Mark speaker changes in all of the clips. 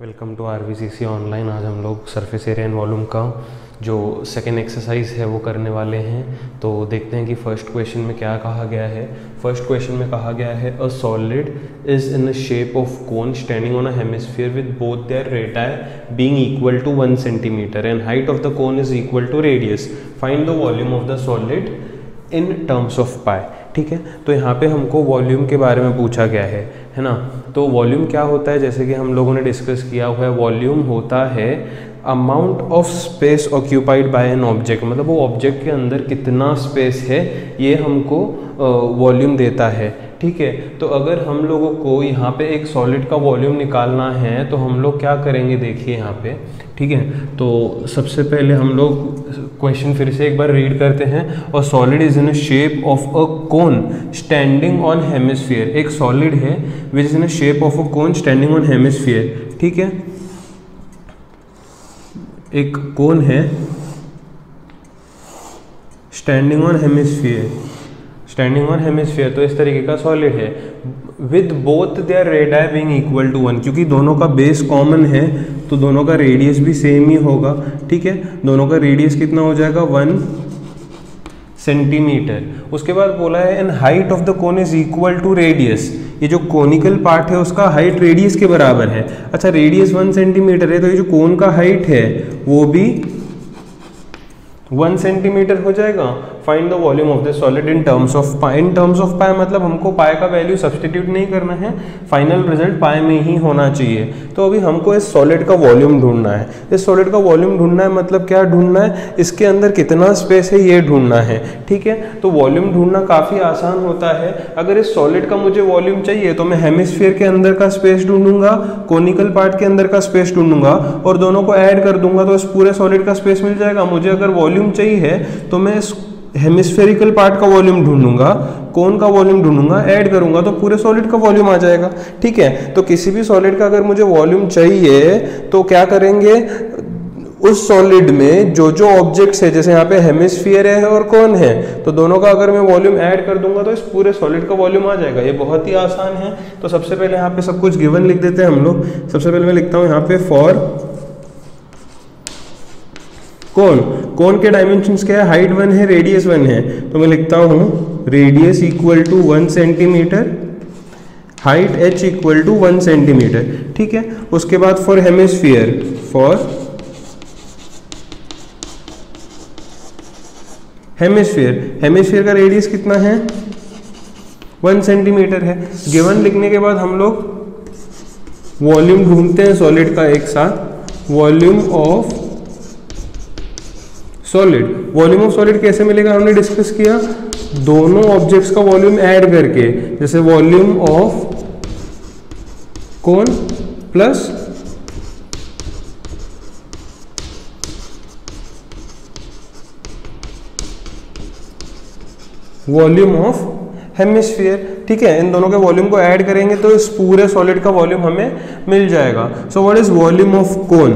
Speaker 1: Welcome to आरवीसीसी online. आज हम लोग सरफेस एरिया एंड वॉल्यूम का जो सेकेंड एक्सरसाइज है वो करने वाले हैं। तो देखते हैं कि फर्स्ट क्वेश्चन में क्या कहा गया है। फर्स्ट क्वेश्चन में कहा गया है a solid is in the shape of cone standing on a hemisphere with both their radii being equal to 1 centimetre and height of the cone is equal to radius. Find the volume of the solid in terms of pi. ठीक है, तो यहाँ पे हमको volume के बारे में पूछा गया है ना। तो वॉल्यूम क्या होता है, जैसे कि हम लोगों ने डिस्कस किया हुआ है, वॉल्यूम होता है amount of space occupied by an object, मतलब वो ऑब्जेक्ट के अंदर कितना स्पेस है ये हमको वॉल्यूम देता है। ठीक है, तो अगर हम लोगों को यहाँ पे एक सॉलिड का वॉल्यूम निकालना है तो हम लोग क्या करेंगे, देखिए यहाँ पे। ठीक है, तो सबसे पहले हम लोग क्वेश्चन फिर से एक बार रीड करते हैं। और solid is in a shape of a cone standing on hemisphere. एक सॉलिड है which is in a shape of a cone standing on hemisphere. ठीक है, एक कोन है standing on hemisphere, standing on hemisphere, तो इस तरीके का सॉलिड है with both their radii being equal to 1, क्योंकि दोनों का बेस कॉमन है तो दोनों का रेडियस भी सेम ही होगा। ठीक है, दोनों का रेडियस कितना हो जाएगा, 1 सेंटीमीटर। उसके बाद बोला है and height of the cone is equal to radius. ये जो कोनिकल पार्ट है उसका हाइट रेडियस के बराबर है। अच्छा, रेडियस 1 सेंटीमीटर है तो ये जो कोन का हाइट है वो भी 1 सेंटीमीटर हो जाएगा। Find the volume of the solid in terms of pi. In terms of pi मतलब हमको पाई का वैल्यू सब्सटीट्यूट नहीं करना है, फाइनल रिजल्ट पाई में ही होना चाहिए। तो अभी हमको इस सॉलिड का वॉल्यूम ढूंढना है। इस सॉलिड का वॉल्यूम ढूंढना है मतलब क्या ढूंढना है, इसके अंदर कितना स्पेस है ये ढूंढना है। ठीक है, तो वॉल्यूम ढूंढना काफ़ी आसान होता है। अगर इस सॉलिड का मुझे वॉल्यूम चाहिए तो मैं हेमिस्फीयर के अंदर का स्पेस ढूंढूंगा, कोनिकल पार्ट के अंदर का स्पेस ढूंढूंगा और दोनों को ऐड कर दूंगा तो इस पूरे सॉलिड का स्पेस मिल जाएगा। मुझे अगर वॉल्यूम चाहिए तो मैं इस हेमिस्फेरिकल पार्ट का वॉल्यूम ढूंढूंगा, कोन का वॉल्यूम ढूंढूंगा, ऐड करूंगा तो पूरे सॉलिड का वॉल्यूम आ जाएगा। ठीक है, तो किसी भी सॉलिड का अगर मुझे वॉल्यूम चाहिए तो क्या करेंगे, उस सॉलिड में जो जो ऑब्जेक्ट्स है, जैसे यहाँ पे हेमिस्फीयर है और कोन है, तो दोनों का अगर मैं वॉल्यूम ऐड कर दूंगा तो इस पूरे सॉलिड का वॉल्यूम आ जाएगा। ये बहुत ही आसान है। तो सबसे पहले यहाँ पे सब कुछ गिवन लिख देते हैं हम लोग। सबसे पहले मैं लिखता हूँ यहाँ पे फॉर कोन। कोन के डायमेंशंस क्या है, हाइट 1 है, रेडियस 1 है, तो मैं लिखता हूं radius equal to 1 centimetre, height h equal to 1 centimetre. ठीक है, उसके बाद for hemisphere, for hemisphere, hemisphere का रेडियस कितना है, 1 सेंटीमीटर है। गिवन लिखने के बाद हम लोग वॉल्यूम ढूंढते हैं सॉलिड का एक साथ। Volume of solid, volume of solid कैसे मिलेगा हमने डिस्कस किया, दोनों ऑब्जेक्ट्स का वॉल्यूम ऐड करके, जैसे volume of cone plus volume of hemisphere. ठीक है, इन दोनों के वॉल्यूम को ऐड करेंगे तो इस पूरे सॉलिड का वॉल्यूम हमें मिल जाएगा। So what is volume of cone.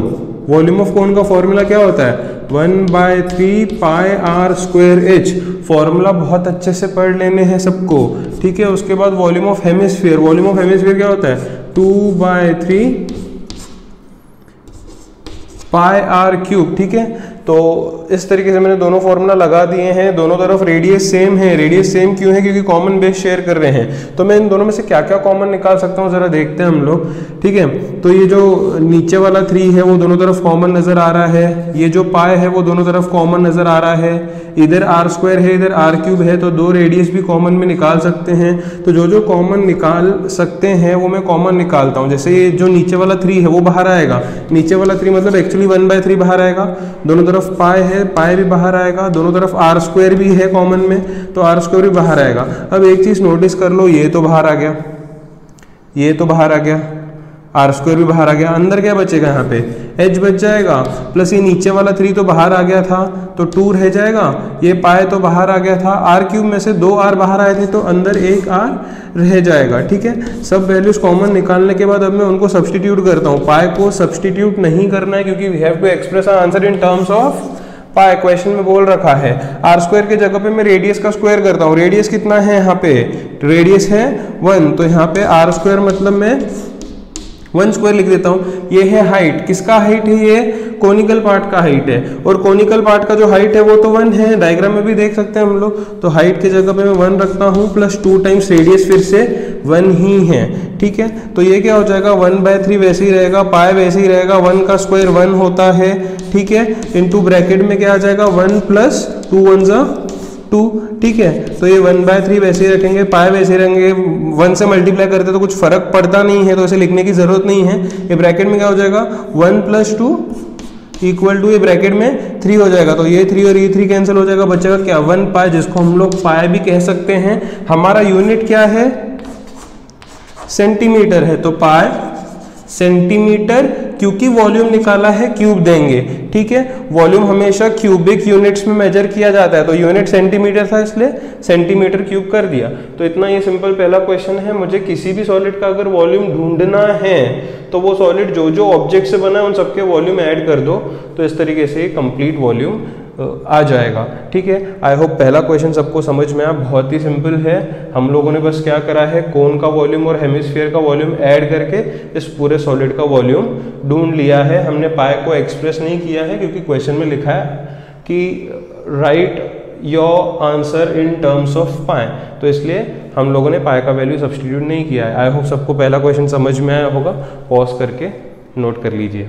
Speaker 1: Volume of कोन का फॉर्मूला क्या होता है, 1/3 पाई आर स्क्वायर एच। फॉर्मूला बहुत अच्छे से पढ़ लेने हैं सबको। ठीक है, उसके बाद volume of hemisphere, volume of hemisphere क्या होता है, 2/3 पाई आर क्यूब। ठीक है, तो इस तरीके से मैंने दोनों फॉर्मूला लगा दिए हैं। दोनों तरफ रेडियस सेम है। रेडियस सेम क्यों है, क्योंकि कॉमन बेस शेयर कर रहे हैं। तो मैं इन दोनों में से क्या क्या कॉमन निकाल सकता हूँ जरा देखते हैं हम लोग। ठीक है, तो ये जो नीचे वाला 3 है वो दोनों तरफ कॉमन नजर आ रहा है, ये जो पाई है वो दोनों तरफ कॉमन नजर आ रहा है, इधर आर स्क्वायर है इधर आर क्यूब है, तो 2 रेडियस भी कॉमन में निकाल सकते हैं। तो जो जो कॉमन निकाल सकते हैं वो मैं कॉमन निकालता हूँ। जैसे ये जो नीचे वाला 3 है वो बाहर आएगा, नीचे वाला 3 मतलब एक्चुअली 1/3 बाहर आएगा। दोनों तरफ पाई है, पाई भी बाहर आएगा। दोनों तरफ आर स्क्वायर भी है कॉमन में, तो आर स्क्वायर भी बाहर आएगा। अब एक चीज नोटिस कर लो, ये तो बाहर आ गया, ये तो बाहर आ गया, आर स्क्वायर भी बाहर आ गया। अंदर क्या बचेगा, यहाँ पे एच बच जाएगा, प्लस ये नीचे वाला 3 तो बाहर आ गया था तो 2 रह जाएगा। ये पाई तो बाहर आ गया था, आर क्यूब में से 2 आर बाहर आए थे तो अंदर 1 आर रह जाएगा। ठीक है, सब वैल्यूज कॉमन निकालने के बाद अब मैं उनको सब्सटीट्यूट करता हूँ। पाई को सब्सटीट्यूट नहीं करना है क्योंकि we have to express our answer in terms of pi. Question में बोल रखा है आर स्क्वायर की जगह पे मैं रेडियस का स्क्वायर करता हूँ। रेडियस कितना है यहाँ पे, रेडियस है 1, तो यहाँ पे आर स्क्वायर मतलब मैं 1 स्क्वायर लिख देता हूँ। ये है हाइट, किसका हाइट है, ये कोनिकल पार्ट का हाइट है, और कोनिकल पार्ट का जो हाइट है वो तो 1 है, डायग्राम में भी देख सकते हैं हम लोग। तो हाइट की जगह पे मैं 1 रखता हूँ, प्लस 2 टाइम्स रेडियस फिर से 1 ही है, ठीक है। तो ये क्या हो जाएगा, 1/3 वैसे ही रहेगा, पाई वैसे ही रहेगा, 1 का स्क्वायर 1 होता है, ठीक है, इनटू ब्रैकेट में क्या आ जाएगा 1 प्लस 2 1 जा 2, ठीक है। तो ये 1/3 वैसे ही रखेंगे, पाई वैसे ही रहेंगे, 1 से मल्टीप्लाई करते तो कुछ फर्क पड़ता नहीं है, तो इसे लिखने की जरूरत नहीं है। ये ब्रैकेट में क्या हो जाएगा 1 + 2 इक्वल टू, ये ब्रैकेट में 3 हो जाएगा, तो ये 3 और ये 3 कैंसिल हो जाएगा, बचेगा क्या 1 पाई, जिसको हम लोग पाई भी कह सकते हैं। हमारा यूनिट क्या है, सेंटीमीटर है, तो पाई सेंटीमीटर, क्योंकि वॉल्यूम निकाला है क्यूब देंगे, ठीक है। वॉल्यूम हमेशा क्यूबिक यूनिट्स में मेजर किया जाता है, तो यूनिट सेंटीमीटर था इसलिए सेंटीमीटर क्यूब कर दिया। तो इतना ये सिंपल पहला क्वेश्चन है। मुझे किसी भी सॉलिड का अगर वॉल्यूम ढूंढना है तो वो सॉलिड जो जो ऑब्जेक्ट से बना है उन सबके वॉल्यूम ऐड कर दो, तो इस तरीके से कंप्लीट वॉल्यूम आ जाएगा, ठीक है। आई होप पहला क्वेश्चन सबको समझ में आया, बहुत ही सिंपल है। हम लोगों ने बस क्या करा है, कोन का वॉल्यूम और हेमिस्फीयर का वॉल्यूम ऐड करके इस पूरे सॉलिड का वॉल्यूम ढूंढ लिया है। हमने पाई को एक्सप्रेस नहीं किया है, क्योंकि क्वेश्चन में लिखा है कि write your answer in terms of pi, तो इसलिए हम लोगों ने पाई का वैल्यू सब्सटीट्यूट नहीं किया है। आई होप सबको पहला क्वेश्चन समझ में आया होगा, पॉज करके नोट कर लीजिए।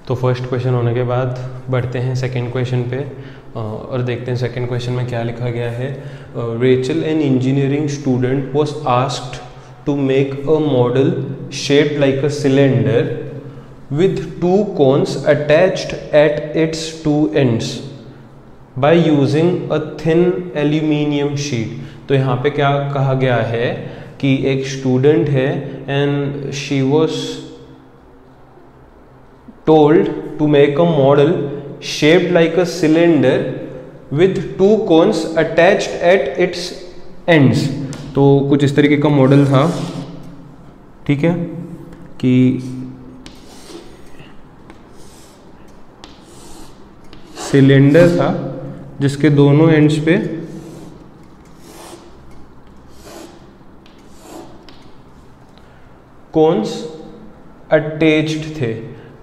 Speaker 1: तो फर्स्ट क्वेश्चन होने के बाद बढ़ते हैं सेकंड क्वेश्चन पे और देखते हैं सेकंड क्वेश्चन में क्या लिखा गया है। Rachel, an engineering student, was asked to make a model shaped like a cylinder with 2 cones attached at its 2 ends by using a thin aluminium sheet। तो यहाँ पे क्या कहा गया है कि एक स्टूडेंट है and she was told to make a model shaped like a cylinder with 2 cones attached at its ends। तो कुछ इस तरीके का मॉडल था, ठीक है, कि सिलेंडर था जिसके दोनों एंड्स पे कोन्स अटैच्ड थे।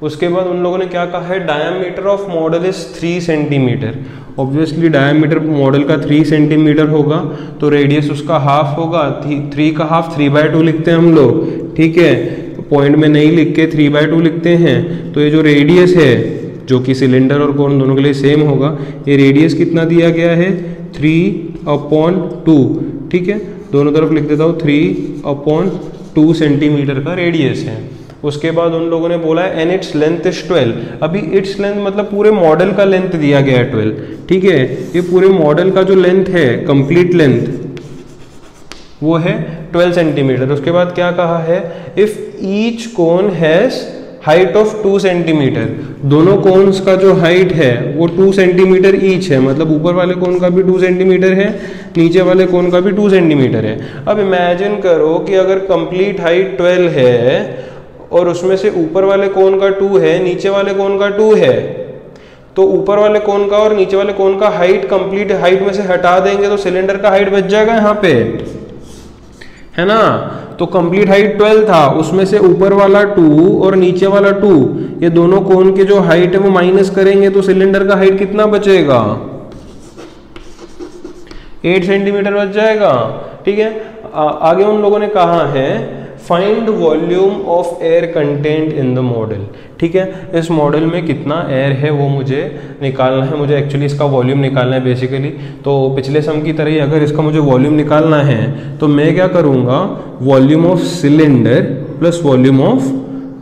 Speaker 1: उसके बाद उन लोगों ने क्या कहा है, diameter of model is 3 centimetre. Obviously diameter model का 3 सेंटीमीटर होगा, तो रेडियस उसका हाफ होगा, 3 का हाफ 3/2 लिखते हैं हम लोग, ठीक है। पॉइंट में नहीं लिख के 3/2 लिखते हैं। तो ये जो रेडियस है, जो कि सिलेंडर और कोन दोनों के लिए सेम होगा, ये रेडियस कितना दिया गया है 3/2, ठीक है। दोनों तरफ लिख देता हूँ 3/2 सेंटीमीटर का रेडियस है। उसके बाद उन लोगों ने बोला है एंड इट्स लेंथ इज 12। अभी इट्स लेंथ मतलब पूरे मॉडल का लेंथ दिया गया है 12, ठीक है। ये पूरे मॉडल का जो लेंथ है, कंप्लीट लेंथ, वो है 12 सेंटीमीटर। उसके बाद क्या कहा है, if each cone has height of 2 centimetre, दोनों कोन्स का जो हाइट है वो 2 सेंटीमीटर ईच है, मतलब ऊपर वाले कोन का भी 2 सेंटीमीटर है, नीचे वाले कोन का भी 2 सेंटीमीटर है। अब इमेजिन करो कि अगर कंप्लीट हाइट 12 है और उसमें से ऊपर वाले कोन का 2 है, नीचे वाले कोन का 2 है, तो ऊपर वाले कोन का और नीचे वाले कोन का हाइट कंप्लीट हाइट में से हटा देंगे तो सिलेंडर का हाइट बच जाएगा यहाँ पे, है ना। तो कंप्लीट हाइट 12 था, उसमें से ऊपर वाला 2 और नीचे वाला 2, ये दोनों कोन के जो हाइट है वो माइनस करेंगे तो सिलेंडर का हाइट कितना बचेगा, 8 सेंटीमीटर बच जाएगा, ठीक है। आगे उन लोगों ने कहा है find volume of air content in the model, ठीक है। इस मॉडल में कितना एयर है वो मुझे निकालना है, मुझे एक्चुअली इसका वॉल्यूम निकालना है बेसिकली। तो पिछले सम की तरह ही अगर इसका मुझे वॉल्यूम निकालना है तो मैं क्या करूँगा, volume of cylinder plus volume of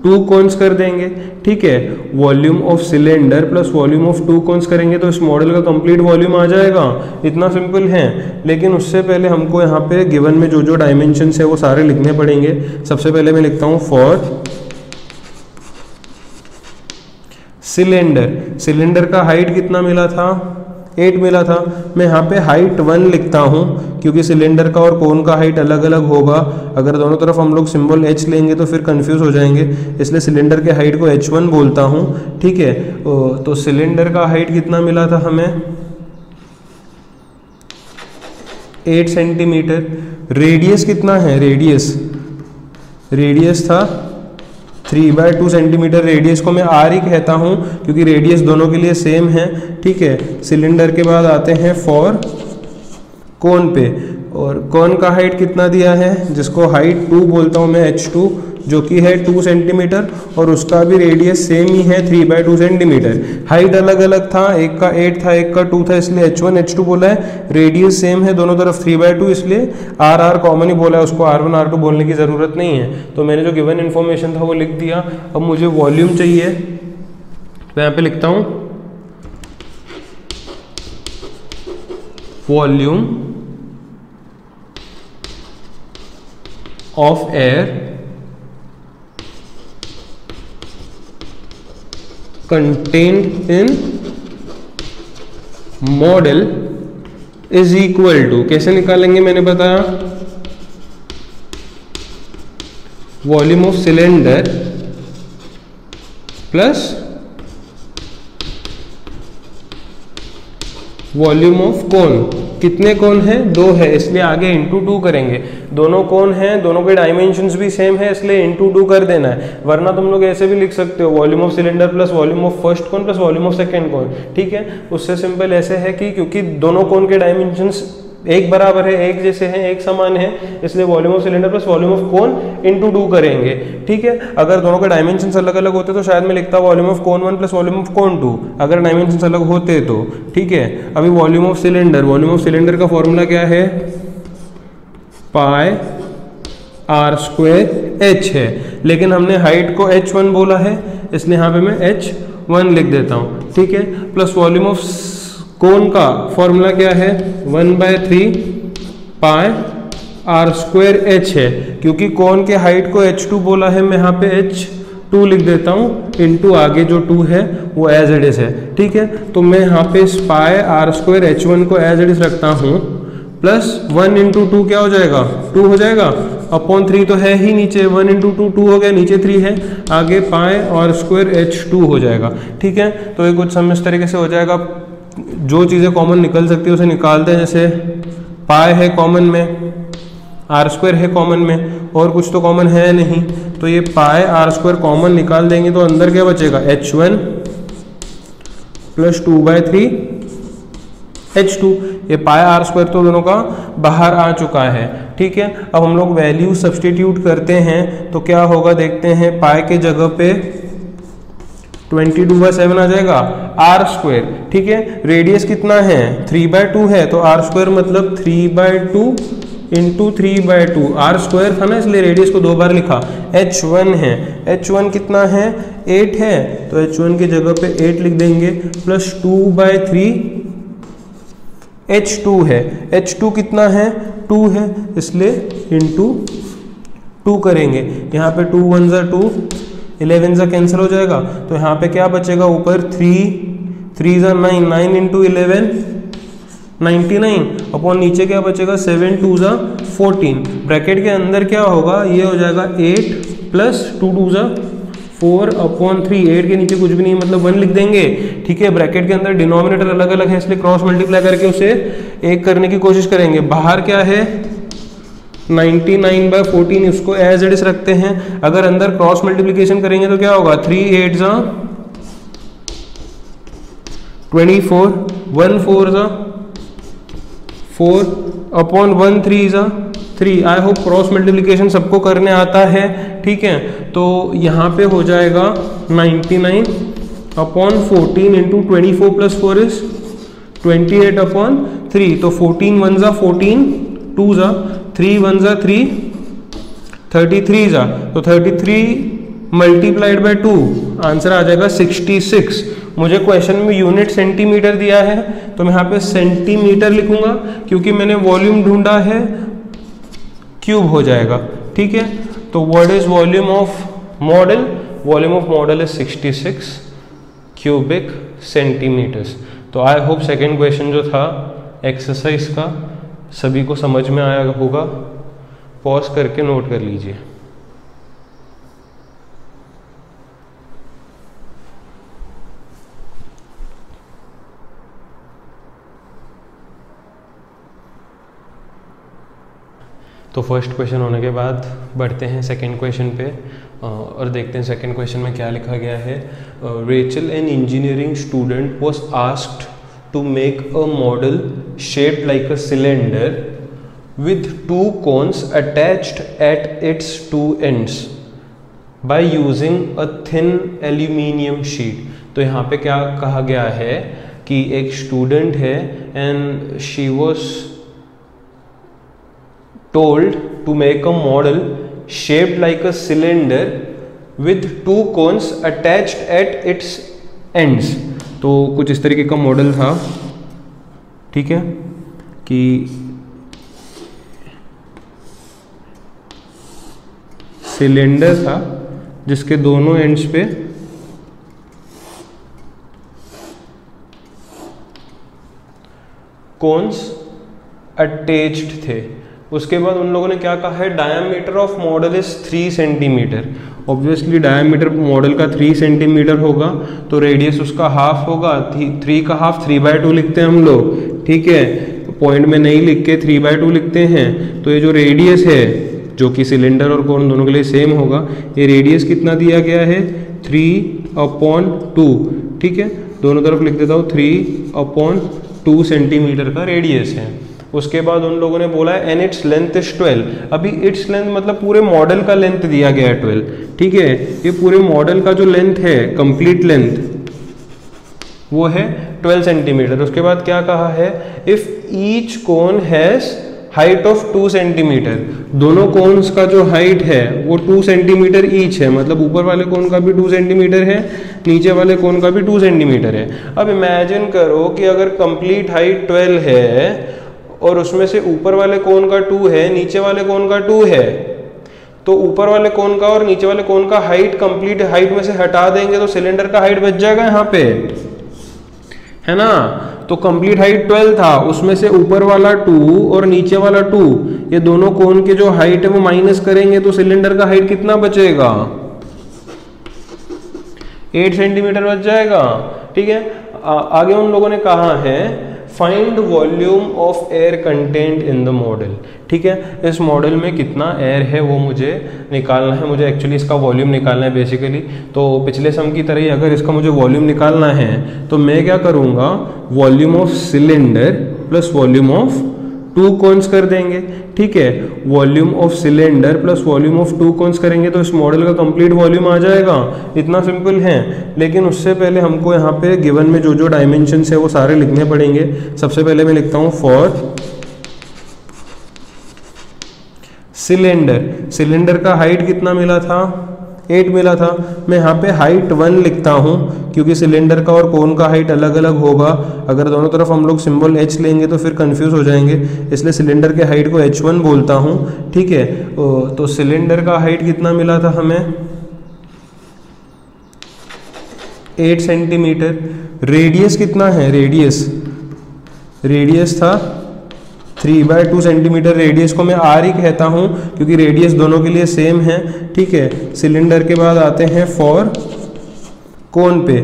Speaker 1: 2 cones कर देंगे, ठीक है। Volume of cylinder plus volume of 2 cones करेंगे तो इस मॉडल का कंप्लीट वॉल्यूम आ जाएगा। इतना सिंपल है। लेकिन उससे पहले हमको यहाँ पे गिवन में जो जो डायमेंशंस है वो सारे लिखने पड़ेंगे। सबसे पहले मैं लिखता हूँ फॉर सिलेंडर, सिलेंडर का हाइट कितना मिला था, 8 मिला था। मैं यहाँ पे हाइट 1 लिखता हूँ क्योंकि सिलेंडर का और कोन का हाइट अलग अलग होगा। अगर दोनों तरफ हम लोग सिंबल h लेंगे तो फिर कंफ्यूज हो जाएंगे, इसलिए सिलेंडर के हाइट को h1 बोलता हूँ, ठीक है। तो सिलेंडर का हाइट कितना मिला था हमें, 8 सेंटीमीटर। रेडियस कितना है, रेडियस था 3/2 सेंटीमीटर। रेडियस को मैं आर ही कहता हूँ क्योंकि रेडियस दोनों के लिए सेम है, ठीक है। सिलेंडर के बाद आते हैं फॉर कोन पे, और कोन का हाइट कितना दिया है, जिसको हाइट 2 बोलता हूँ मैं, h2, जो कि है 2 सेंटीमीटर, और उसका भी रेडियस सेम ही है 3/2 सेंटीमीटर। हाइट अलग अलग था, एक का 8 था एक का 2 था, इसलिए h1 h2 बोला है। रेडियस सेम है दोनों तरफ 3/2, इसलिए r कॉमन ही बोला है, उसको r1 r2 बोलने की ज़रूरत नहीं है। तो मैंने जो गिवन इन्फॉर्मेशन था वो लिख दिया। अब मुझे वॉल्यूम चाहिए, तो यहाँ पे लिखता हूँ volume of air contained in model is equal to, कैसे निकालेंगे मैंने बताया, volume of cylinder plus volume of cone. कितने कोन हैं, 2 है, इसलिए आगे इंटू 2 करेंगे। दोनों कोन हैं, दोनों के डायमेंशंस भी सेम है, इसलिए इंटू 2 कर देना है। वरना तुम लोग ऐसे भी लिख सकते हो, volume of cylinder plus volume of first cone plus volume of second cone, ठीक है। उससे सिंपल ऐसे है कि क्योंकि दोनों कोन के डायमेंशंस एक बराबर है, एक जैसे हैं, एक समान है, इसलिए volume of cylinder plus volume of cone into 2 करेंगे, ठीक है। अगर दोनों के डायमेंशंस अलग अलग होते तो शायद मैं लिखता volume of cone 1 plus volume of कोन 2, अगर डायमेंशंस अलग होते तो, ठीक है। अभी वॉल्यूम ऑफ सिलेंडर का फॉर्मूला क्या है, पाई आर स्क्वायर एच है, लेकिन हमने हाइट को h1 बोला है, इसलिए यहाँ पे मैं h1 लिख देता हूँ, ठीक है। प्लस वॉल्यूम ऑफ कोन का फॉर्मूला क्या है, 1/3 पाई आर स्क्वायर एच है, क्योंकि कोन के हाइट को h2 बोला है, मैं यहाँ पे h2 लिख देता हूँ, इनटू आगे जो 2 है वो एज इट इज है, ठीक है। तो मैं यहाँ पे पाई आर स्क्वायर h1 को एज इट इज रखता हूँ, प्लस 1 इंटू 2 क्या हो जाएगा, 2 हो जाएगा, अपॉन 3 तो है ही नीचे, 1 इंटू 2 2 हो गया, नीचे 3 है, आगे पाई आर स्क्वायर h2 हो जाएगा, ठीक है। तो ये कुछ समय इस तरीके से हो जाएगा। जो चीज़ें कॉमन निकल सकती है उसे निकालते हैं, जैसे पाई है कॉमन में, आर स्क्वायर है कॉमन में, और कुछ तो कॉमन है नहीं, तो ये पाई आर स्क्वायर कॉमन निकाल देंगे तो अंदर क्या बचेगा, h1 प्लस 2/3 h2। ये पाई आर स्क्वायर तो दोनों का बाहर आ चुका है, ठीक है। अब हम लोग वैल्यू सब्सटीट्यूट करते हैं तो क्या होगा देखते हैं। पाई के जगह पे 22/7 आ जाएगा, आर स्क्वायर, ठीक है। रेडियस कितना है, 3/2 है, तो आर स्क्वायर मतलब 3/2 इंटू 3/2, आर स्क्वायर था ना इसलिए रेडियस को 2 बार लिखा। h1 है, h1 कितना है, 8 है, तो h1 की जगह पे 8 लिख देंगे, प्लस 2/3 h2 है, h2 कितना है, 2 है, इसलिए इंटू 2 करेंगे। यहाँ पे 2 1 जा 2, 11 जा कैंसिल हो जाएगा, तो यहाँ पे क्या बचेगा, ऊपर 3 जा 9, 9 इंटू 11 99, अपॉन नीचे क्या बचेगा, 7 2 जा 14। ब्रैकेट के अंदर क्या होगा, ये हो जाएगा 8 प्लस 2 2 जा 4 अपॉन 3, 8 के नीचे कुछ भी नहीं मतलब 1 लिख देंगे, ठीक है। ब्रैकेट के अंदर डिनोमिनेटर अलग अलग है, इसलिए क्रॉस मल्टीप्लाई करके उसे 1 करने की कोशिश करेंगे। बाहर क्या है, 99/14, इसको एज इट इज रखते हैं। अगर अंदर क्रॉस मल्टीप्लिकेशन करेंगे तो क्या होगा, 3 8 जा 24, 1 4 जा 4 अपॉन 1 3 जा 3। आई होप क्रॉस मल्टीप्लिकेशन सबको करने आता है, ठीक है। तो यहाँ पे हो जाएगा 99 upon 14 into 24 plus 4 is 28 upon 3, तो 14 1 जा 14, 2 जा 3 1 जा 3, 33 जा, तो 33 मल्टीप्लाइड बाय 2, आंसर आ जाएगा 66। मुझे क्वेश्चन में यूनिट सेंटीमीटर दिया है तो मैं यहाँ पे सेंटीमीटर लिखूंगा, क्योंकि मैंने वॉल्यूम ढूंढा है, क्यूब हो जाएगा, ठीक है। तो what is volume of model, volume of model is 66 cubic centimetres. तो आई होप सेकेंड क्वेश्चन जो था एक्सरसाइज का सभी को समझ में आया होगा। पॉज करके नोट कर लीजिए। तो फर्स्ट क्वेश्चन होने के बाद बढ़ते हैं सेकंड क्वेश्चन पे और देखते हैं सेकंड क्वेश्चन में क्या लिखा गया है। Rachel an engineering student was asked to make a model shaped like a cylinder with two cones attached at its two ends by using a thin aluminium sheet। तो यहाँ पे क्या कहा गया है कि एक स्टूडेंट है and she was told to make a model shaped like a cylinder with two cones attached at its ends. तो कुछ इस तरीके का मॉडल था, ठीक है, कि सिलेंडर था जिसके दोनों एंड्स पे कोन्स अटैच्ड थे। उसके बाद उन लोगों ने क्या कहा है, diameter of model is 3 centimetre. Obviously diameter model का 3 सेंटीमीटर होगा तो रेडियस उसका हाफ होगा। 3 का हाफ 3/2 लिखते हैं हम लोग, ठीक है, पॉइंट में नहीं लिख के 3/2 लिखते हैं। तो ये जो रेडियस है जो कि सिलेंडर और कोन दोनों के लिए सेम होगा, ये रेडियस कितना दिया गया है 3/2, ठीक है, दोनों तरफ लिख देता हूँ 3/2 सेंटीमीटर का रेडियस है। उसके बाद उन लोगों ने बोला है एंड इट्स लेंथ इज 12। अभी इट्स लेंथ मतलब पूरे मॉडल का लेंथ दिया गया है 12, ठीक है, ये पूरे मॉडल का जो लेंथ है कंप्लीट लेंथ वो है 12 सेंटीमीटर। उसके बाद क्या कहा है, if each cone has height of 2 centimetre, दोनों कोन्स का जो हाइट है वो 2 सेंटीमीटर ईच है, मतलब ऊपर वाले कोन का भी 2 सेंटीमीटर है, नीचे वाले कोन का भी 2 सेंटीमीटर है। अब इमेजिन करो कि अगर कंप्लीट हाइट 12 है और उसमें से ऊपर वाले कोन का 2 है, नीचे वाले कोन का 2 है, तो ऊपर वाले कोन का और नीचे वाले कोन का हाइट कंप्लीट हाइट में से हटा देंगे तो सिलेंडर का हाइट बच जाएगा यहाँ पे, है ना। तो कंप्लीट हाइट 12 था, उसमें से ऊपर वाला 2 और नीचे वाला 2, ये दोनों कोन के जो हाइट है वो माइनस करेंगे तो सिलेंडर का हाइट कितना बचेगा, 8 सेंटीमीटर बच जाएगा, ठीक है। आगे उन लोगों ने कहा है find volume of air content in the model, ठीक है, इस मॉडल में कितना एयर है वो मुझे निकालना है, मुझे एक्चुअली इसका वॉल्यूम निकालना है बेसिकली। तो पिछले सम की तरह ही अगर इसका मुझे वॉल्यूम निकालना है तो मैं क्या करूँगा, volume of cylinder plus volume of 2 cones कर देंगे, ठीक है, volume of cylinder plus volume of 2 cones करेंगे तो इस मॉडल का कंप्लीट वॉल्यूम आ जाएगा। इतना सिंपल है, लेकिन उससे पहले हमको यहाँ पे गिवन में जो जो डायमेंशंस है वो सारे लिखने पड़ेंगे। सबसे पहले मैं लिखता हूँ फॉर सिलेंडर, सिलेंडर का हाइट कितना मिला था, 8 मिला था। मैं यहाँ पे हाइट 1 लिखता हूँ क्योंकि सिलेंडर का और कोन का हाइट अलग अलग होगा, अगर दोनों तरफ हम लोग सिंबल h लेंगे तो फिर कंफ्यूज हो जाएंगे, इसलिए सिलेंडर के हाइट को h1 बोलता हूँ, ठीक है। तो सिलेंडर का हाइट कितना मिला था हमें 8 सेंटीमीटर। रेडियस कितना है, रेडियस था 3/2 सेंटीमीटर। रेडियस को मैं r ही कहता हूँ क्योंकि रेडियस दोनों के लिए सेम है, ठीक है। सिलेंडर के बाद आते हैं फॉर कोन पे,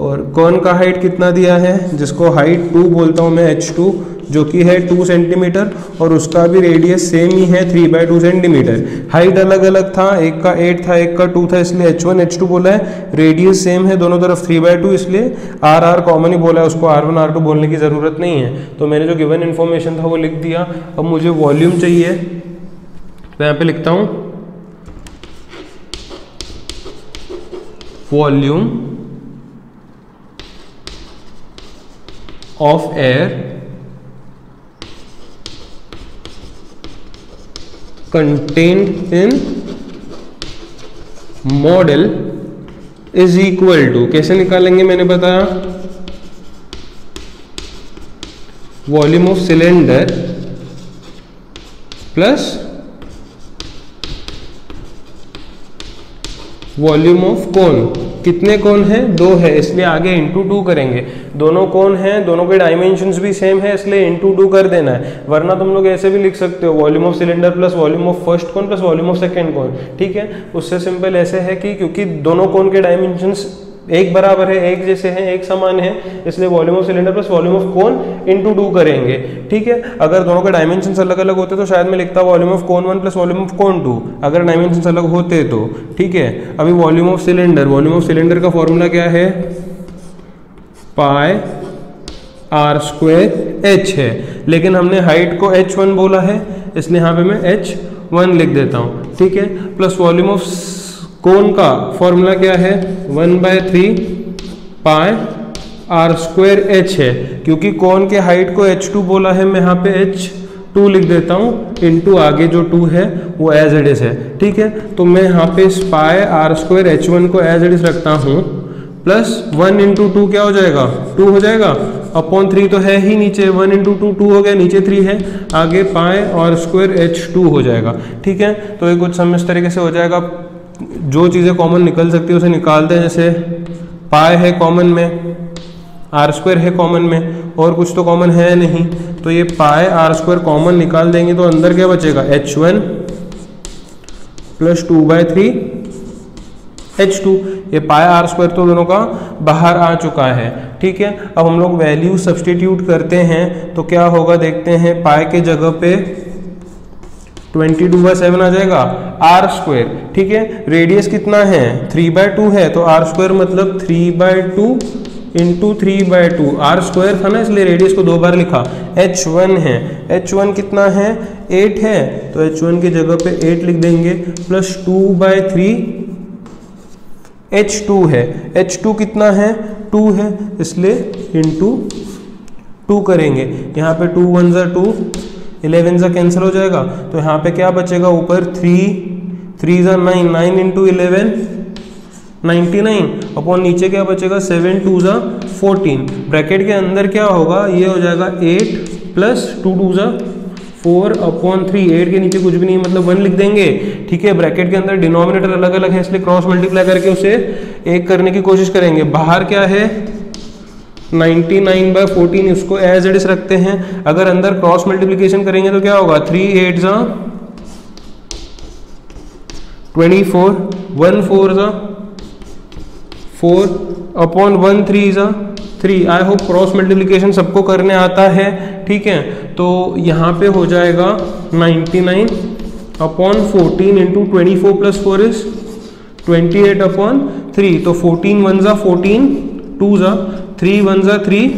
Speaker 1: और कोन का हाइट कितना दिया है, जिसको हाइट 2 बोलता हूँ मैं h2, जो कि है 2 सेंटीमीटर, और उसका भी रेडियस सेम ही है 3/2 सेंटीमीटर। हाइट अलग अलग था, एक का 8 था एक का 2 था, इसलिए h1 h2 बोला है। रेडियस सेम है दोनों तरफ 3/2, इसलिए r कॉमन ही बोला है, उसको r1 r2 बोलने की ज़रूरत नहीं है। तो मैंने जो गिवन इन्फॉर्मेशन था वो लिख दिया। अब मुझे वॉल्यूम चाहिए, तो यहाँ पे लिखता हूँ volume of air contained in model is equal to, कैसे निकालेंगे मैंने बताया, volume of cylinder plus volume of cone. कितने कोन हैं, 2 है, इसलिए आगे इंटू 2 करेंगे। दोनों कोन हैं, दोनों के डायमेंशंस भी सेम है, इसलिए इंटू 2 कर देना है। वरना तुम लोग ऐसे भी लिख सकते हो volume of cylinder plus volume of first cone plus volume of second cone, ठीक है। उससे सिंपल ऐसे है कि क्योंकि दोनों कोन के डायमेंशंस एक बराबर है, एक जैसे हैं, एक समान है, इसलिए volume of cylinder plus volume of cone into 2 करेंगे। ठीक है, अगर दोनों के डायमेंशन अलग अलग होते तो शायद मैं लिखता volume of cone 1 plus volume of कोन 2, अगर डायमेंशन अलग होते तो। ठीक है, अभी वॉल्यूम ऑफ सिलेंडर का फॉर्मूला क्या है, पाई आर स्क्वायर एच है, लेकिन हमने हाइट को h1 बोला है, इसलिए यहाँ पे मैं h1 लिख देता हूँ। ठीक है, प्लस वॉल्यूम ऑफ कोन का फॉर्मूला क्या है, 1/3 पाई आर स्क्वायर एच है, क्योंकि कोन के हाइट को h2 बोला है, मैं यहाँ पे h2 लिख देता हूँ, इनटू आगे जो 2 है वो एज इट इज है। ठीक है, तो मैं यहाँ पे पाई आर स्क्वायर h1 को एज इट इज रखता हूँ, प्लस 1 इंटू 2 क्या हो जाएगा, 2 हो जाएगा, अपॉन 3 तो है ही नीचे, 1 इंटू 2 2 हो गया, नीचे 3 है, आगे पाई आर स्क्वायर h2 हो जाएगा। ठीक है, तो ये कुछ समय इस तरीके से हो जाएगा, जो चीज़ें कॉमन निकल सकती है उसे निकालते हैं, जैसे पाई है कॉमन में, आर स्क्वायर है कॉमन में, और कुछ तो कॉमन है नहीं, तो ये पाई आर स्क्वायर कॉमन निकाल देंगे तो अंदर क्या बचेगा, h1 प्लस 2/3 h2। ये पाई आर स्क्वायर तो दोनों का बाहर आ चुका है। ठीक है, अब हम लोग वैल्यू सब्सटीट्यूट करते हैं तो क्या होगा देखते हैं, पाई के जगह पे 22/7 आ जाएगा आर स्क्वायर। ठीक है, रेडियस कितना है, 3/2 है, तो आर स्क्वायर मतलब 3/2 इंटू 3/2, आर स्क्वायर था ना इसलिए रेडियस को 2 बार लिखा, h1 है, h1 कितना है, 8 है, तो h1 की जगह पे 8 लिख देंगे, प्लस 2/3 h2 है, h2 कितना है, 2 है, इसलिए इंटू 2 करेंगे, यहाँ पे 2 1 जा 2, 11 जा कैंसिल हो जाएगा, तो यहाँ पे क्या बचेगा, ऊपर 3 जा 9, 9 इंटू 11 99, अपॉन नीचे क्या बचेगा, 7 2 जा 14, ब्रैकेट के अंदर क्या होगा, ये हो जाएगा 8 प्लस 2 2 जा 4 अपॉन 3, 8 के नीचे कुछ भी नहीं मतलब 1 लिख देंगे। ठीक है, ब्रैकेट के अंदर डिनोमिनेटर अलग अलग है, इसलिए क्रॉस मल्टीप्लाई करके उसे एक करने की कोशिश करेंगे। बाहर क्या है, 99/14, इसको एज इट इज रखते हैं, अगर अंदर क्रॉस मल्टीप्लिकेशन करेंगे तो क्या होगा, 3 8 जा 24, 1 4 जा 4 अपॉन 1 3 जा 3। आई होप क्रॉस मल्टीप्लिकेशन सबको करने आता है। ठीक है, तो यहाँ पे हो जाएगा 99 upon 14 into 24 plus 4 is 28 upon 3, तो 14 1 जा 14, 2 जा 3 1 जा 3,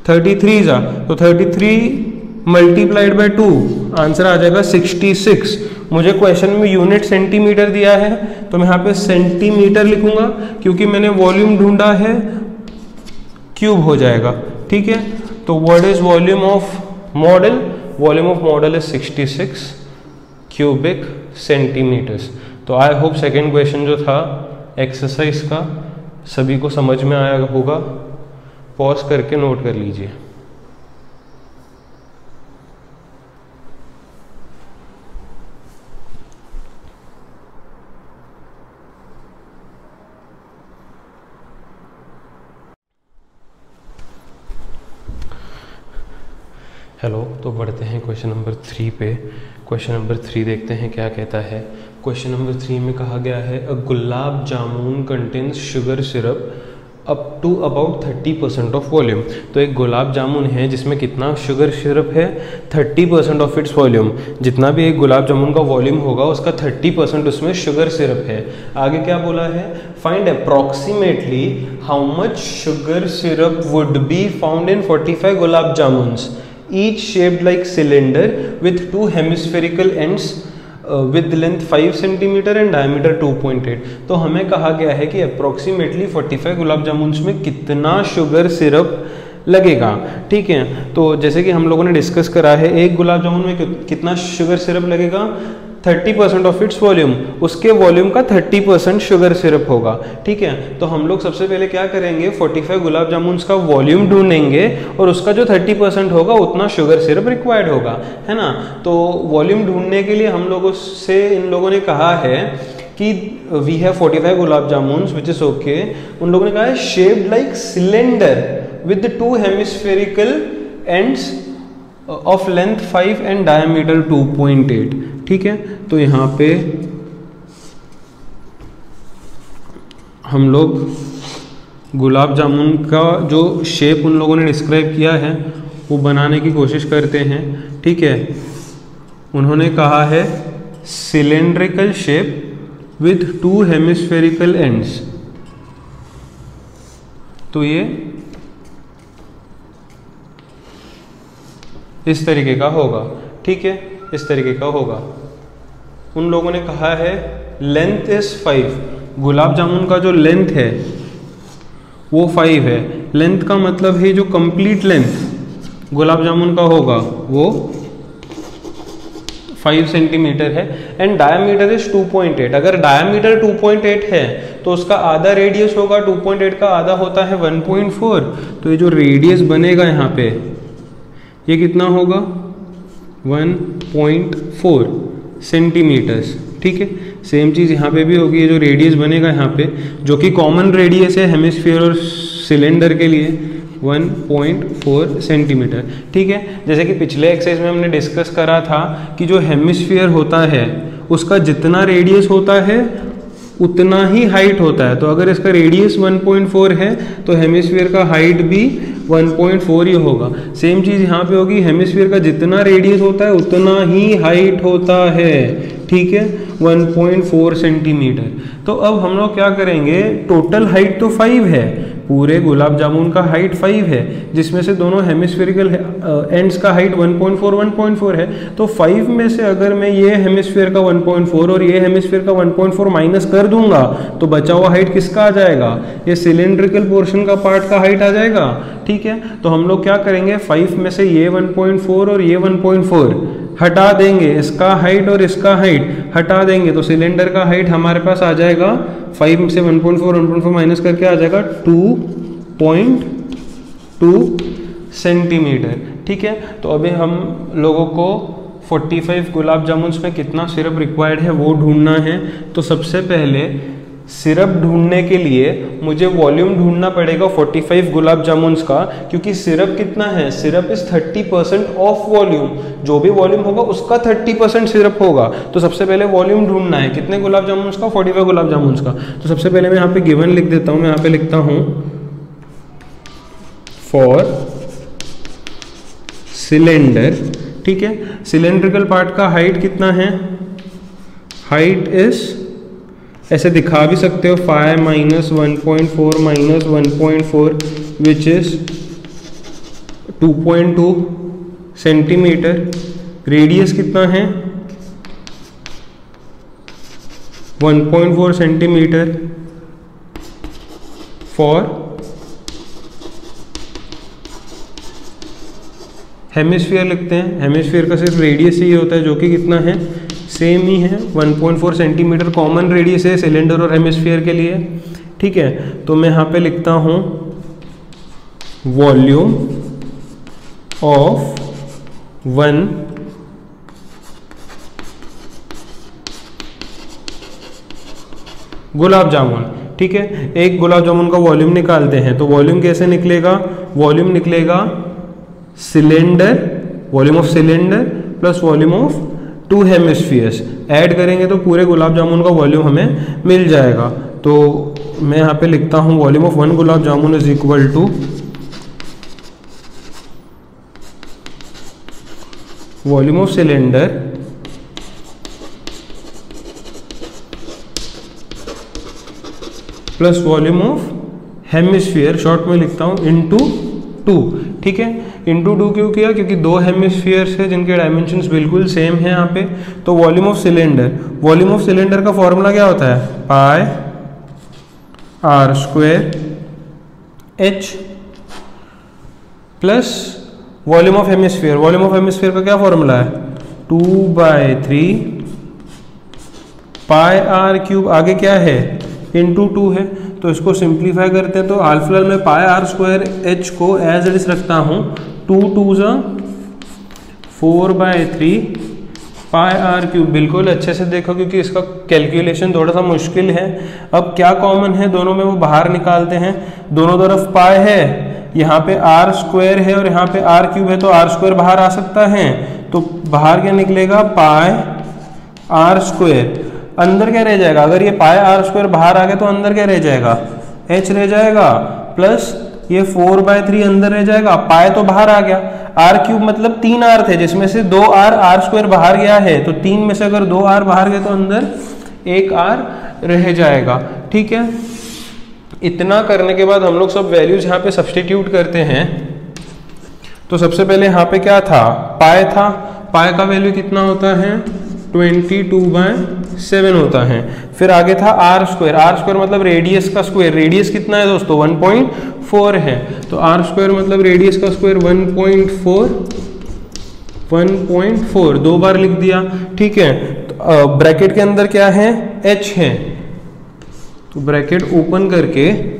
Speaker 1: 33 जा, तो 33 मल्टीप्लाइड बाय 2, आंसर आ जाएगा 66। मुझे क्वेश्चन में यूनिट सेंटीमीटर दिया है तो मैं यहाँ पे सेंटीमीटर लिखूंगा, क्योंकि मैंने वॉल्यूम ढूंढा है, क्यूब हो जाएगा। ठीक है, तो what is volume of model, volume of model is 66 cubic centimetres. तो आई होप सेकेंड क्वेश्चन जो था एक्सरसाइज का सभी को समझ में आया होगा, पॉज करके नोट कर लीजिए। हेलो, तो बढ़ते हैं क्वेश्चन नंबर 3 पे। क्वेश्चन नंबर 3 देखते हैं क्या कहता है। क्वेश्चन नंबर 3 में कहा गया है a gulab jamun contains sugar syrup up to about 30% of volume. तो एक गुलाब जामुन है जिसमें कितना शुगर सिरप है, 30% ऑफ इट्स वॉल्यूम। जितना भी एक गुलाब जामुन का वॉल्यूम होगा उसका 30% उसमें शुगर सिरप है। आगे क्या बोला है, find approximately how much sugar syrup would be found in 45 gulab jamuns each shaped like cylinder with 2 hemispherical ends with length 5 cm and diameter 2.8। तो हमें कहा गया है कि अप्रोक्सीमेटली 45 गुलाब जामुन में कितना शुगर सिरप लगेगा। ठीक है, तो जैसे कि हम लोगों ने डिस्कस करा है, एक गुलाब जामुन में कितना शुगर सिरप लगेगा, 30% ऑफ इट्स वॉल्यूम, उसके वॉल्यूम का 30% शुगर सिरप होगा। ठीक है, तो हम लोग सबसे पहले क्या करेंगे, 45 गुलाब जामुन का वॉल्यूम ढूंढेंगे और उसका जो 30% होगा उतना शुगर सिरप रिक्वायर्ड होगा, है ना। तो वॉल्यूम ढूंढने के लिए हम लोगों से इन लोगों ने कहा है कि we have 45 gulab jamun which is okay. उन लोगों ने कहा है shaped like cylinder with 2 hemispherical ends of length 5 and diameter 2.8। ठीक है, तो यहाँ पे हम लोग गुलाब जामुन का जो शेप उन लोगों ने डिस्क्राइब किया है वो बनाने की कोशिश करते हैं। ठीक है, उन्होंने कहा है cylindrical shape with 2 hemispherical ends. तो ये इस तरीके का होगा। ठीक है, इस तरीके का होगा। उन लोगों ने कहा है लेंथ इज 5। गुलाब जामुन का जो लेंथ है वो 5 है। लेंथ का मतलब है जो कंप्लीट लेंथ गुलाब जामुन का होगा वो 5 सेंटीमीटर है। And diameter is 2.8। अगर डायमीटर 2.8 है तो उसका आधा रेडियस होगा, 2.8 का आधा होता है 1.4। तो ये जो रेडियस बनेगा यहाँ पे ये कितना होगा 1.4 सेंटीमीटर्स। ठीक है, सेम चीज़ यहाँ पे भी होगी। ये जो रेडियस बनेगा यहाँ पे जो कि कॉमन रेडियस है हेमिस्फीयर और सिलेंडर के लिए 1.4 सेंटीमीटर। ठीक है, जैसे कि पिछले एक्सरसाइज में हमने डिस्कस करा था कि जो हेमिस्फीयर होता है उसका जितना रेडियस होता है उतना ही हाइट होता है। तो अगर इसका रेडियस 1.4 है तो हेमिस्फीयर का हाइट भी 1.4 ही होगा। सेम चीज़ यहाँ पे होगी, हेमिस्फीयर का जितना रेडियस होता है उतना ही हाइट होता है। ठीक है, 1.4 सेंटीमीटर। तो अब हम लोग क्या करेंगे, टोटल हाइट तो 5 है, पूरे गुलाब जामुन का हाइट 5 है, जिसमें से दोनों हेमिस्फेरिकल एंड्स का हाइट 1.4 है। तो 5 में से अगर मैं ये हेमिस्फीयर का 1.4 और ये हेमिस्फीयर का 1.4 माइनस कर दूंगा तो बचा हुआ हाइट किसका आ जाएगा, ये सिलेंड्रिकल पोर्शन का पार्ट का हाइट आ जाएगा। ठीक है, तो हम लोग क्या करेंगे, 5 में से ये 1.4 और ये 1.4 हटा देंगे, इसका हाइट और इसका हाइट हटा देंगे, तो सिलेंडर का हाइट हमारे पास आ जाएगा 5 से 1.4 माइनस करके आ जाएगा 2.2 सेंटीमीटर। ठीक है, तो अभी हम लोगों को 45 गुलाब जामुन में कितना सिरप रिक्वायर्ड है वो ढूंढना है। तो सबसे पहले सिरप ढूंढने के लिए मुझे वॉल्यूम ढूंढना पड़ेगा 45 गुलाब जामुन्स का, क्योंकि सिरप कितना है, सिरप इज 30% ऑफ वॉल्यूम। जो भी वॉल्यूम होगा उसका 30% सिरप होगा। तो सबसे पहले वॉल्यूम ढूंढना है, कितने गुलाब जामुन्स का, 45 गुलाब जामुन्स का। तो सबसे पहले मैं यहाँ पे गिवन लिख देता हूँ। मैं यहाँ पे लिखता हूँ फॉर सिलेंडर। ठीक है, सिलेंड्रिकल पार्ट का हाइट कितना है, हाइट इज ऐसे दिखा भी सकते हो 5 - 1.4 - 1.4 विच इज 2.2 सेंटीमीटर। रेडियस कितना है 1.4 सेंटीमीटर फॉर हेमिस्फीयर लिखते हैं। हेमिस्फीयर का सिर्फ रेडियस ही होता है जो कि कितना है, सेम ही है 1.4 सेंटीमीटर कॉमन रेडियस है सिलेंडर और हेमिस्फीयर के लिए। ठीक है, तो मैं यहाँ पे लिखता हूँ वॉल्यूम ऑफ 1 गुलाब जामुन। ठीक है, एक गुलाब जामुन का वॉल्यूम निकालते हैं। तो वॉल्यूम कैसे निकलेगा, वॉल्यूम निकलेगा cylinder, volume of cylinder plus volume of 2 hemispheres, add करेंगे तो पूरे गुलाब जामुन का वॉल्यूम हमें मिल जाएगा। तो मैं यहाँ पे लिखता हूँ volume of 1 gulab jamun is equal to volume of cylinder plus volume of hemisphere, short में लिखता हूँ इनटू 2। ठीक है, इनटू 2 क्यों किया, क्योंकि 2 हेमिस्फीयर्स है जिनके डायमेंशंस बिल्कुल सेम है यहाँ पे। तो volume of cylinder, volume of cylinder का फॉर्मूला क्या होता है, पाई r² h plus volume of hemisphere. Volume of hemisphere का क्या फॉर्मूला है 2/3 पाई r³। आगे क्या है इनटू 2 है, तो इसको सिंप्लीफाई करते हैं। तो फिलहाल मैं पाई r² h को एज इट इज रखता हूँ, 2 2 4/3 पाई r³। बिल्कुल अच्छे से देखो क्योंकि इसका कैलकुलेशन थोड़ा सा मुश्किल है। अब क्या कॉमन है दोनों में वो बाहर निकालते हैं। दोनों तरफ पाई है, यहाँ पे r² है और यहाँ पे r³ है, तो r² बाहर आ सकता है। तो बाहर क्या निकलेगा पाई r²। अंदर क्या रह जाएगा, अगर ये पाई आर स्क्वायर बाहर आ गया तो अंदर क्या रह जाएगा, h रह जाएगा, प्लस ये 4/3 अंदर रह जाएगा, पाई तो बाहर आ गया, आर क्यूब मतलब 3 आर थे जिसमें से 2 आर स्क्वायर बाहर गया है, तो 3 में से अगर 2 आर बाहर गए तो अंदर 1 आर रह जाएगा। ठीक है, इतना करने के बाद हम लोग सब वैल्यूज यहाँ पे सब्सटीट्यूट करते हैं। तो सबसे पहले यहाँ पे क्या था, पाई था, पाई का वैल्यू कितना होता है 22/7 होता है। फिर आगे था आर स्क्वायर मतलब रेडियस का स्क्वायर, रेडियस कितना है दोस्तों 1.4 है, तो आर स्क्वायर मतलब रेडियस का स्क्वायर 1.4 दो बार लिख दिया। ठीक है, तो ब्रैकेट के अंदर क्या है h है, तो ब्रैकेट ओपन करके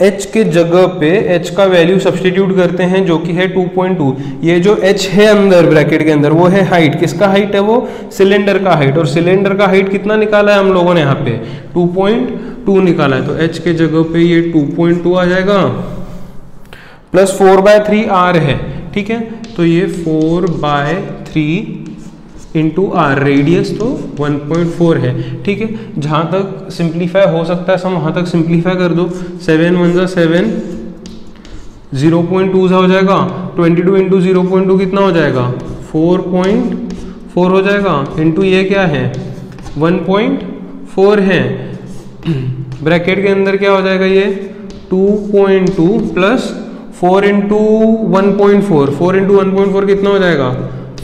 Speaker 1: h के जगह पे h का वैल्यू सब्सटीट्यूट करते हैं जो कि है 2.2। ये जो h है अंदर ब्रैकेट के अंदर वो है हाइट, किसका हाइट है, वो सिलेंडर का हाइट, और सिलेंडर का हाइट कितना निकाला है हम लोगों ने यहाँ पे 2.2 निकाला है, तो h के जगह पे ये 2.2 आ जाएगा, प्लस 4/3 r है। ठीक है, तो ये 4/3 इंटू आर, रेडियस तो 1.4 है। ठीक है, जहाँ तक सिंप्लीफाई हो सकता है सम वहाँ तक सिंप्लीफाई कर दो, 7 1 जा 7, 0.2 हो जाएगा, 22 इंटू 0.2 कितना हो जाएगा 4.4 हो जाएगा, इंटू ये क्या है 1.4 है, ब्रैकेट के अंदर क्या हो जाएगा ये 2.2 प्लस 4 इंटू 1.4, 4 इंटू 1.4 कितना हो जाएगा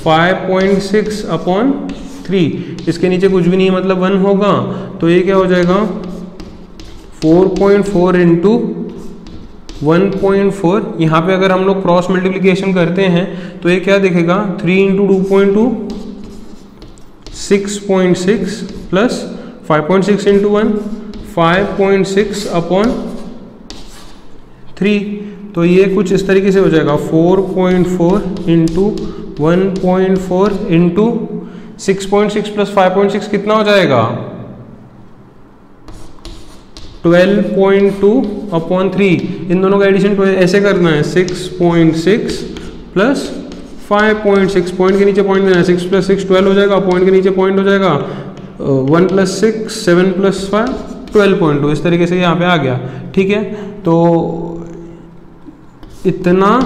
Speaker 1: 5.6/3, इसके नीचे कुछ भी नहीं मतलब 1 होगा, तो ये क्या हो जाएगा 4.4 इंटू 1.4। यहाँ पे अगर हम लोग क्रॉस मल्टीप्लिकेशन करते हैं तो ये क्या दिखेगा 3 इंटू 2.2 6.6 प्लस 5.6 इंटू 1 5.6/3, तो ये कुछ इस तरीके से हो जाएगा 4.4 इंटू 1.4 इंटू 6.6 प्लस 5.6 कितना हो जाएगा 12.2/3। इन दोनों का एडिशन ऐसे करना है 6.6 प्लस 5.6, पॉइंट के नीचे पॉइंट देना है, 6 प्लस 6 12 हो जाएगा, पॉइंट के नीचे पॉइंट हो जाएगा 1 प्लस 6 7 प्लस 5 12.2, इस तरीके से यहाँ पे आ गया। ठीक है, तो इतना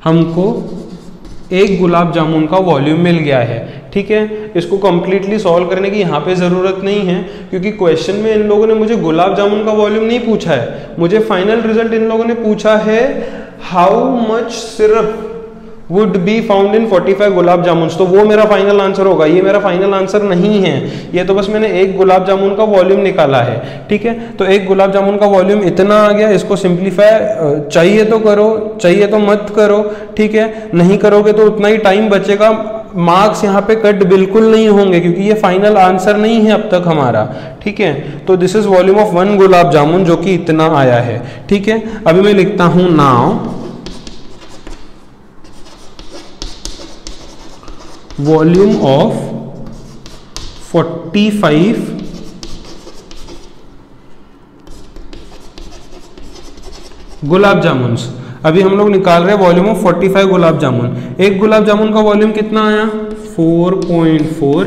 Speaker 1: हमको एक गुलाब जामुन का वॉल्यूम मिल गया है। ठीक है, इसको कंप्लीटली सॉल्व करने की यहाँ पे ज़रूरत नहीं है क्योंकि क्वेश्चन में इन लोगों ने मुझे गुलाब जामुन का वॉल्यूम नहीं पूछा है, मुझे फाइनल रिजल्ट इन लोगों ने पूछा है how much syrup would be found in 45 gulab जामुन, तो वो मेरा फाइनल आंसर होगा। ये मेरा फाइनल आंसर नहीं है, ये तो बस मैंने एक गुलाब जामुन का वॉल्यूम निकाला है। ठीक है, तो एक गुलाब जामुन का वॉल्यूम इतना आ गया, इसको सिंप्लीफाई चाहिए तो करो, चाहिए तो मत करो। ठीक है, नहीं करोगे तो उतना ही टाइम बचेगा, मार्क्स यहाँ पे कट बिल्कुल नहीं होंगे क्योंकि ये फाइनल आंसर नहीं है अब तक हमारा। ठीक है, तो this is volume of 1 gulab जामुन जो कि इतना आया है। ठीक है, अभी मैं लिखता हूं नाउ वॉल्यूम ऑफ 45 गुलाब जामुन। अभी हम लोग निकाल रहे हैं वॉल्यूम ऑफ 45 गुलाब जामुन। एक गुलाब जामुन का वॉल्यूम कितना आया 4.4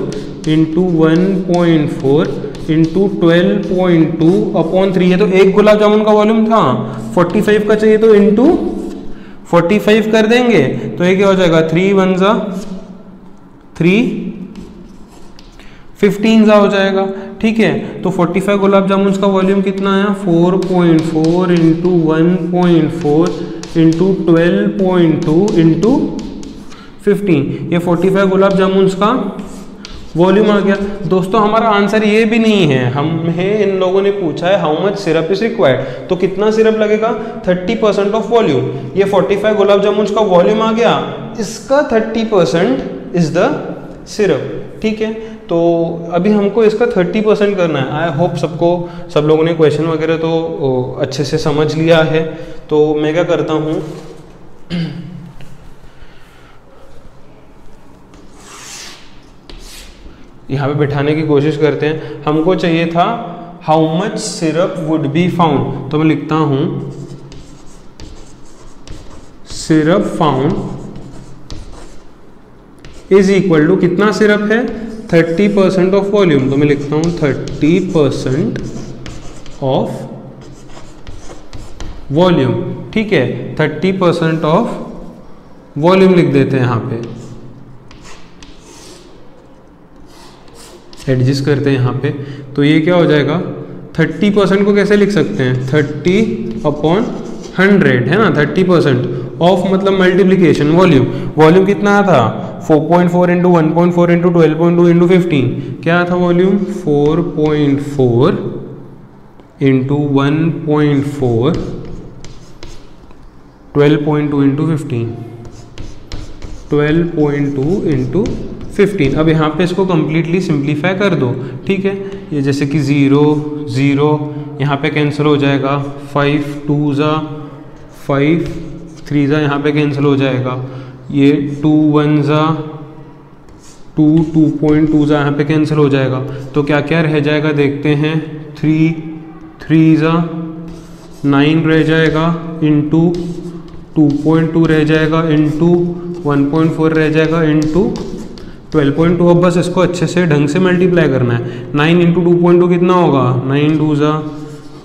Speaker 1: इंटू 1.4 इंटू 12.2/3 है, तो एक गुलाब जामुन का वॉल्यूम था 45 का चाहिए तो इंटू 45 कर देंगे तो ये क्या हो जाएगा 3 1 जा 3 15 जा हो जाएगा। ठीक है, तो 45 गुलाब जामुन का वॉल्यूम कितना आया 4.4 इंटू 1.4 इंटू 12.2 इंटू 15, ये 45 गुलाब जामुन का वॉल्यूम आ गया। दोस्तों हमारा आंसर ये भी नहीं है, हमें इन लोगों ने पूछा है how much syrup is required, तो कितना सिरप लगेगा 30% ऑफ वॉल्यूम। ये 45 गुलाब जामुन का वॉल्यूम आ गया, इसका 30% इज द सिरप। ठीक है, तो अभी हमको इसका 30% करना है। आई होप सब लोगों ने क्वेश्चन वगैरह तो अच्छे से समझ लिया है। तो मैं क्या करता हूँ, यहाँ पे बिठाने की कोशिश करते हैं। हमको चाहिए था how much syrup would be found, तो मैं लिखता हूँ syrup found is equal to कितना सिरप है 30% ऑफ वॉल्यूम, तो मैं लिखता हूँ 30% ऑफ वॉल्यूम, ठीक है, 30% ऑफ वॉल्यूम लिख देते हैं यहाँ पे, एडजस्ट करते हैं यहाँ पे, तो ये क्या हो जाएगा 30% को कैसे लिख सकते हैं 30/100 है ना, 30% ऑफ मतलब मल्टीप्लीकेशन, वॉल्यूम कितना था 4.4 इंटू 1.4 इंटू 12.2 इंटू 15, क्या था वॉल्यूम 4.4 इंटू 1.4 12.2 इंटू 15, 12.2 इंटू 15। अब यहाँ पे इसको कंप्लीटली सिंप्लीफाई कर दो, ठीक है, ये जैसे कि 0 0 यहाँ पे कैंसिल हो जाएगा, 5 2 ज़ा 5 3 ज़ा यहाँ पे कैंसिल हो जाएगा, ये 2 1 ज़ा 2 2.2 ज़ा यहाँ पे कैंसिल हो जाएगा, तो क्या क्या रह जाएगा देखते हैं, 3 3 ज़ा 9 रह जाएगा, इंटू 2.2 रह जाएगा, इंटू 1.4 रह जाएगा, इंटू 12.2। अब बस इसको अच्छे से ढंग से मल्टीप्लाई करना है, 9 इंटू 2.2 कितना होगा 9 2 ज़ा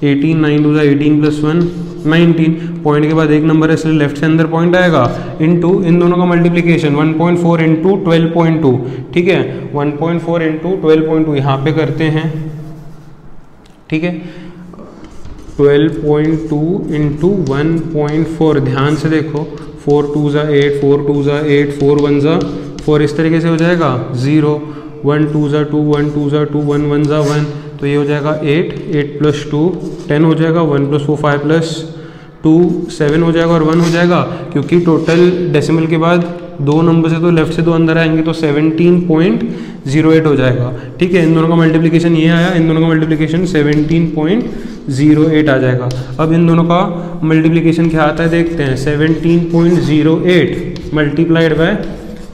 Speaker 1: 18, 9 2 ज़ा 18 प्लस 1 19, पॉइंट के बाद एक नंबर है इसलिए लेफ्ट से अंदर पॉइंट आएगा, इंटू इन दोनों का मल्टीप्लिकेशन 1.4 इंटू 12.2, ठीक है, 1.4 इंटू 12.2 यहाँ पे करते हैं, ठीक है, 12.2 इंटू 1.4, ध्यान से देखो 4 2 ज़ा 8 4 2 ज़ा 8 4 1 ज़ा 4, इस तरीके से हो जाएगा 0 1 2 ज़ा 2 1 2 ज़ा 2 1 1 ज़ा 1, तो ये हो जाएगा 8 8 प्लस 2 10 हो जाएगा, 1 प्लस 4 5 प्लस 2 7 हो जाएगा और 1 हो जाएगा, क्योंकि टोटल डेसिमल के बाद दो नंबर से तो लेफ्ट से दो अंदर आएंगे तो 17.08 हो जाएगा, ठीक है, इन दोनों का मल्टीप्लिकेशन ये आया, इन दोनों का मल्टीप्लिकेशन 17.08 आ जाएगा। अब इन दोनों का मल्टीप्लिकेशन क्या आता है देखते हैं, 17.08 मल्टीप्लाइड बाय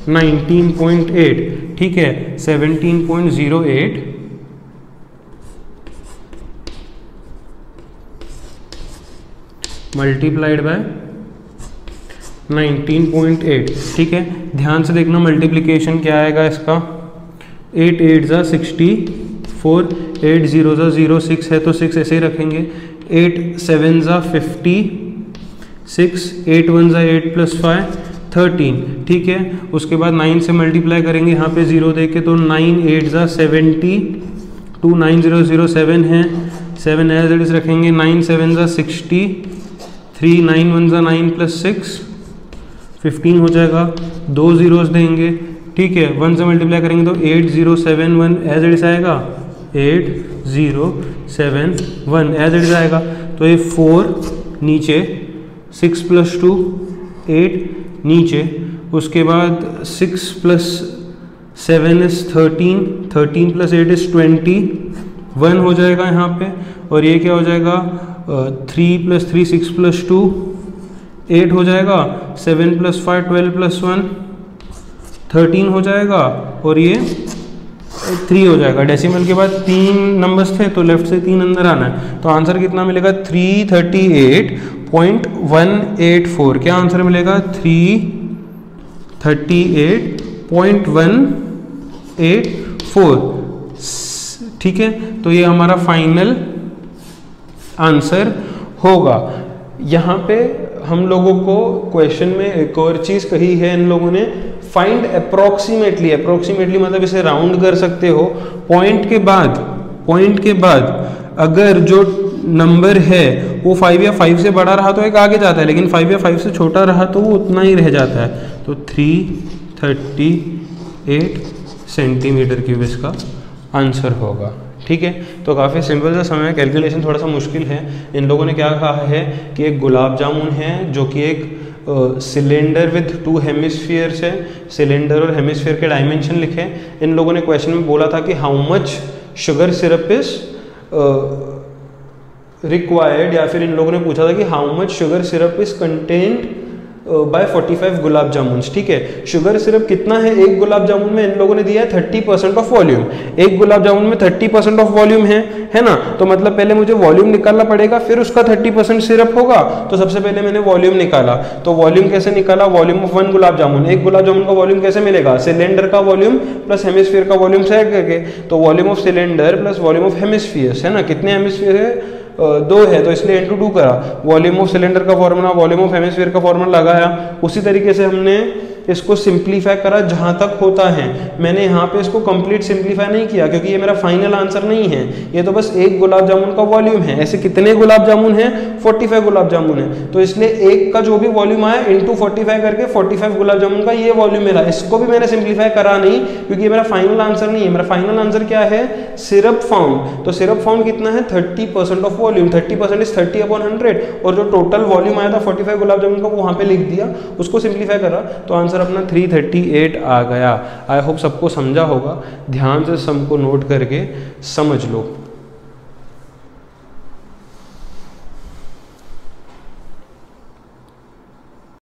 Speaker 1: 19.8, ठीक है, 17.08 मल्टीप्लाइड बाय 19.8, ठीक है, ध्यान से देखना मल्टीप्लिकेशन क्या आएगा इसका, 8 8 ज़ा 64, 8 0 ज़ा 0 6 है तो 6 ऐसे ही रखेंगे, 8 7 ज़ा 56, 8 1 ज़ा 8 प्लस 5 13, ठीक है, उसके बाद 9 से मल्टीप्लाई करेंगे, यहाँ पे 0 देके तो 9 8 ज़ा 70, 2 9 0 0 7 है, 7 एज इट इज रखेंगे, 9 7 ज़ा 60, 3 9 1 ज़ा 9 प्लस 6 15 हो जाएगा, 2 zeros देंगे, ठीक है, 1 से मल्टीप्लाई करेंगे तो 8071 एज इट इज आएगा, 8071 एज इट इज आएगा, तो ये 4 नीचे 6 प्लस 2 8 नीचे, उसके बाद 6 प्लस 7 इज 13, 13 प्लस 8 इज 21 हो जाएगा यहाँ पे, और ये क्या हो जाएगा 3 प्लस 3 6 प्लस 2 8 हो जाएगा, 7 प्लस 5 12 प्लस 1 13 हो जाएगा, और ये 3 हो जाएगा। डेसिमल के बाद 3 नंबर्स थे तो लेफ्ट से 3 अंदर आना है, तो आंसर कितना मिलेगा 338.184, क्या आंसर मिलेगा 338.184, ठीक है, तो ये हमारा फाइनल आंसर होगा। यहाँ पे हम लोगों को क्वेश्चन में एक और चीज कही है इन लोगों ने, फाइंड अप्रोक्सीमेटली, अप्रोक्सीमेटली मतलब इसे राउंड कर सकते हो, पॉइंट के बाद अगर जो नंबर है वो 5 या 5 से बड़ा रहा तो एक आगे जाता है, लेकिन 5 या 5 से छोटा रहा तो वो उतना ही रह जाता है, तो 338 सेंटीमीटर क्यूब इसका आंसर होगा, ठीक है। तो काफ़ी सिंपल सा समय है, कैलकुलेशन थोड़ा सा मुश्किल है। इन लोगों ने क्या कहा है कि एक गुलाब जामुन है जो कि एक सिलेंडर विद 2 हेमिस्फीयर्स है, सिलेंडर और हेमिस्फीयर के डायमेंशन लिखे। इन लोगों ने क्वेश्चन में बोला था कि how much sugar syrup is required, या फिर इन लोगों ने पूछा था कि how much sugar syrup is contained by 45 gulab jamun, ठीक है। शुगर सिरप कितना है एक गुलाब जामुन में, इन लोगों ने दिया है 30% ऑफ वॉल्यूम। एक गुलाब जामुन में 30% ऑफ वॉल्यूम है ना, तो मतलब पहले मुझे वॉल्यूम निकालना पड़ेगा, फिर उसका 30% सिरप होगा। तो सबसे पहले मैंने वॉल्यूम निकाला, तो वॉल्यूम कैसे निकाला, वॉल्यूम ऑफ 1 गुलाब जामुन, एक गुलाब जामुन का वॉल्यूम कैसे मिलेगा, सिलेंडर का वॉल्यूम प्लस हेमिस्फीयर का वॉल्यूम से ऐड करके। तो volume of cylinder plus volume of hemisphere है ना, कितने हेमिस्फीयर है, 2 है, तो इसलिए इंटू 2 करा। वॉल्यूम ऑफ सिलेंडर का फॉर्मूला, वॉल्यूम ऑफ हेमिस्फीयर का फॉर्मूला लगाया। उसी तरीके से हमने इसको सिंप्लीफाई करा जहां तक होता है। मैंने यहाँ पे इसको कंप्लीट सिंप्लीफाई नहीं किया क्योंकि ये मेरा फाइनल आंसर नहीं है, ये तो बस एक गुलाब जामुन का वॉल्यूम है। ऐसे कितने गुलाब जामुन है, 45 गुलाब जामुन है, तो इसलिए एक का जो भी वॉल्यूम आया इंटू 45 करके 45 गुलाब जामुन का ये वॉल्यूम मिला। इसको भी मैंने सिंप्लीफाई करा नहीं क्योंकि ये मेरा फाइनल आंसर नहीं है। मेरा फाइनल आंसर क्या है, सिरप फाउंड। तो सिरप फाउंड कितना है, 30% ऑफ वॉल्यूम, 30% इज 30/100, और जो टोटल वॉल्यूम आया था 45 गुलाब जामुन का वो वहां पे लिख दिया, उसको सिंप्लीफाई करा तो आंसर अपना 338 आ गया। आई होप सबको समझा होगा, ध्यान से सबको नोट करके समझ लो।